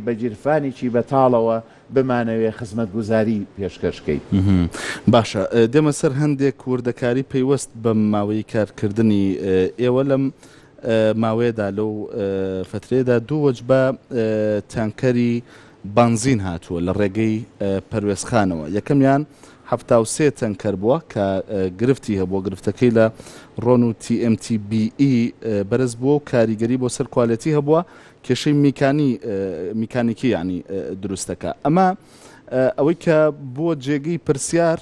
بەجیرفانێکی بەتاڵەوە بمانەوێ خزمەتگوزاری پێشکەشکەیت. باشە دێمە سەر هەندێک وردەکاری پەیوەست بە ماوەی کارکردنی ئێوە لەم ماوەیەدا لەو فترێدا دوو وەجبە تانکەری بنزین هاتووە لە ڕێگەی پەروێزخانەوە. یەکەمیان 73 تەنکەر بووە کە گرفتی هەبووە، گرفتەکەی لە ڕۆن و TMTBE بەرز بووە و کاریگەری بۆ سەر کوالەتی هەبووە، کێشەی میکانیکی ینی دروستەکە. ئەمە ئەوەی کە بووە جێگەی پرسیار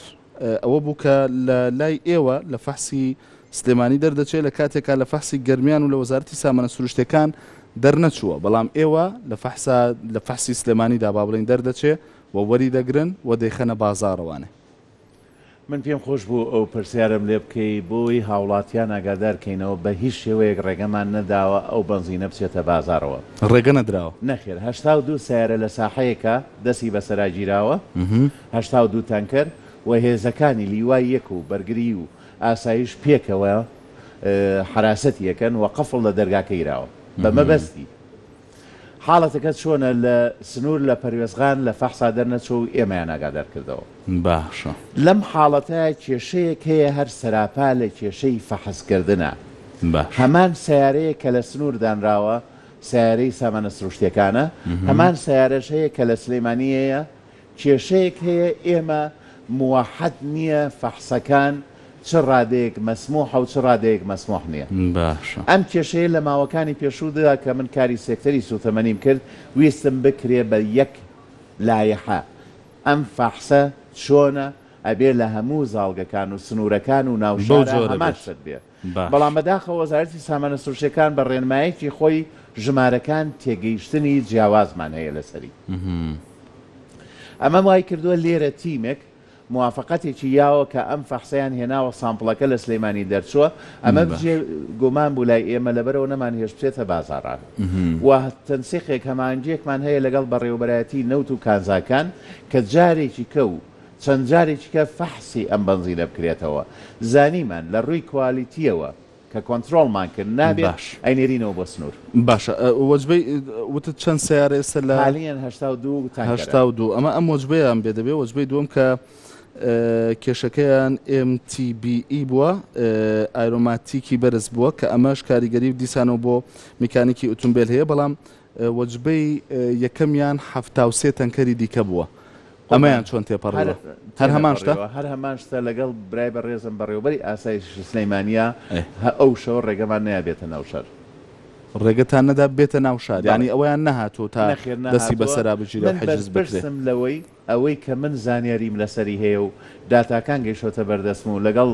ئەوە بوو کە لە لای ئێوە لە فەحسی سلێمانی دەردەچێت لە کاتێکا لە فەحسی گەرمیان و لە وەزارەتی سامانە سروشتەکان دەرنەچووە، بەڵام ئێوە لە فەحسی سلێمانیدا با بڵێن دەردەچێت و وەری دەگرن و دەیخەنە بازاڕەوانێ. من پێم خۆش بوو ئەو پرسیارم لێ بکەی بۆی هاوڵاتیان ئاگادارکەینەوە بە هیچ شێوەیەک ڕێگەمان نەداوە ئەو بنزینە بچێتە بازارەوە. ڕێگە نەدراوە؟ نەخێر. 82 سیارە لە ساحەیەکە دەستی بەسەراگیراوە، 82 تانکەر و هێزەکانی لیوای یەک و بەرگری و ئاسایش پێکەوە حراسەتی یەکەن و قەفڵ لە دەرگاکەیراوە بە مەبەستی. حاڵەتەکە چۆنە لە سنوور لە پەروێزغان لە فەحسا دەرنەچۆ و ئێمەیان ئاگادار کردەوە. باشە. لەم حاڵەتەیە کێشەیەک هەیە هەر سەراپا لە کێشەی فەحسکردنە. هەمان سیارەیە کە لە سنوور دانراوە سیارەی سامانە سروشتیەکانە، هەمان سیارەش هەیە کە لە سلێمانیەیە، کێشەیەک هەیە ئێمە موحد نییە فەحسەکان چ ڕادەیەک مەسموحە و چ ڕادەیەک مەسموح نییە. ئەم کێشەیە لە ماوەکانی پێشوودا کە من کاری سێکتەری سوتەمەنیم کرد ویستم بکرێ بە یەک لایحە ئەم فەحسە چۆنە ئەبێ لە هەموو زاڵگەکان و سنوورەکان و ناوشارە هەمان شت بێ. بەڵام بەداخەوە وەزارەتی سامانە سروشتیەکان بە ڕێنمایەکی خۆی ژمارەکان تێگەیشتنی جیاوازمان هەیە لەسەری. ئەمە وای کردووە لێرە تیمێک موافقەتێکی یاوە کە ئەم فەحسەیان هێناوە سامپڵەکە لە سلێمانی دەرچووە، ئەمە بجێ گومان بوو لای ئێمە لەبەرەوە نەمان هێشت بچێتە بازاڕان. و تەنسیقێک هەمانجێکمان هەیە لەگەڵ بەڕێوەبەرایەتی نەوت و کانزاکان کە جارێکی کە و چەند جارێکی کە فەحسی ئەم بنزینە بکرێتەوە، زانیمان لە ڕووی کوالیتیەوە کە کۆنتترۆڵمان کرد نابێت ئەینێرینەوە بۆ سنوور. باشە وەجبەی وتت چەند سیارە ئێستا لە حالیان 82 ئەمە ئەم وەجبەیان بێ دەبێت. وەجبەی دووەم کە کێشەکەیان MTBE بووە، ئایرۆماتیکی بەرز بووە کە ئەمەش کاریگەری و دیسانەوە بۆ میکانیکی ئۆتۆمبیل هەیە، بەڵام وەجبەی یەکەمیان 73 تەنکەری دیکە بووە. ئەمەیان چۆن تێپەڕیوە؟ هەر هەمان شتە؟ هەر هەمان شتە لەگەڵ برای بەڕێزم بەڕێوەبەری ئاسایش سلەیمانیە ئەو شەوە ڕێگەمان نەیابێتە ناو شار. ڕێگەتان نەدا بێتە ناو شار، ینی ئەوەیان نەهاتۆ تا دەستی بەسەرا بژیرە و حجز بکرێت. لەوەی ئەوەی کە من زانیاریم لەسەری هەیە و داتاکان گەیشتۆتە بەردەستم و لەگەڵ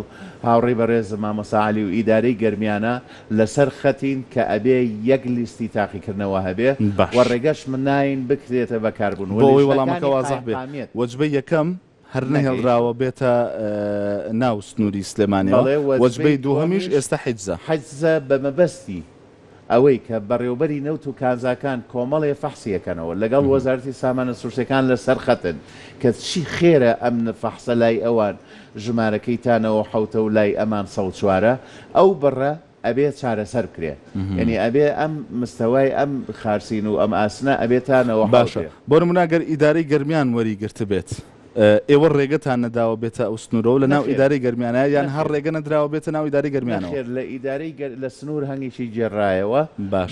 هاوڕێی بەڕێزم مامۆستا عەلی و ئیدارەی گەرمیانە لەسەر خەتین کە ئەبێ یەک لیستی تاقیکردنەوە هەبێ و ڕێگەش من ناین بکرێتە بەکاربوون بۆەوەی وەڵامەکە وازەح بێت. وەجبەی یەکەم هەر نەهێڵراوە بێتە ناو سنووری سلێمانیەوە، وەجبەی دووهەمیش ئێستا حیجزە بە مەبەستی ئەوەی کە بەڕێوەبەری نەوت و کانزاکان کۆمەڵێ فەحسیەکەنەوە لەگەڵ وەزارەتی سامانە سروشتیەکان لەسەر خەتن کە چی خێرە ئەم فەحسە لای ئەوان ژمارەکەی تانەوە حوتە و لای ئەمان 104 ئەو بڕە ئەبێ چارەسەر بکرێ. یعنی ئەبێ ئەم مستەوای ئەم خارسین و ئەم ئاسنە ئەبێتانەوە. باشە بۆ نمونەگەر ئیدارەی گەرمیان وەریگرت بێت، ئێوە ڕێگەتان نەداوە بێتە ئەو سنوورەوە لە ناو ئیدارەی گەرمیانە، یان هەر ڕێگە نەدراوە بێتە ناو ئیدارەی گەرمیانەوە؟ لە ئیدارەی لە سنوور هەنگێکی جێڕایەوە،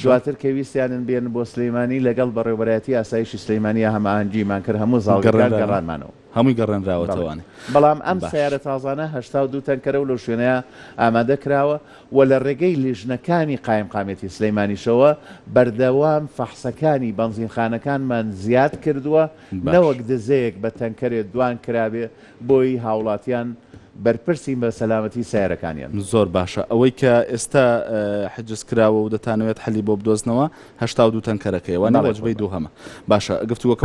دواتر کە ویستیانن بێن بۆ سلەیمانی لەگەڵ بەڕێوەبەرایەتی ئاسایشی سلەیمانیە هەماهەنگیمان کرد، هەموو زاڵگەکان گەڕانمانەوە، هەمووی گەڕێنراوەتەوانێ. بەڵام ئەم سیارە تازانە 82 تەنکەرە و لەو شوێنەیە ئامادە کراوە و لە ڕێگەی لیژنەکانی قایمقامێتی سلەیمانیشەوە بەردەوام فەحسەکانی بەنزینخانەکانمان زیاد کردووە، نەوەک دزەیەک بە تەنکەرێت دوان کرابێ بۆی هاوڵاتیان بەرپرسین بە سەلامەتی سیارەکانیان. زۆر باشە. ئەوەی کە ئێستا حجز کراوە و دەتانەوێت حەلی بۆ بدۆزنەوە 82 تەنکەرەکەیەوە، وەجبەی دووهەمە. باشە گفتوگۆکە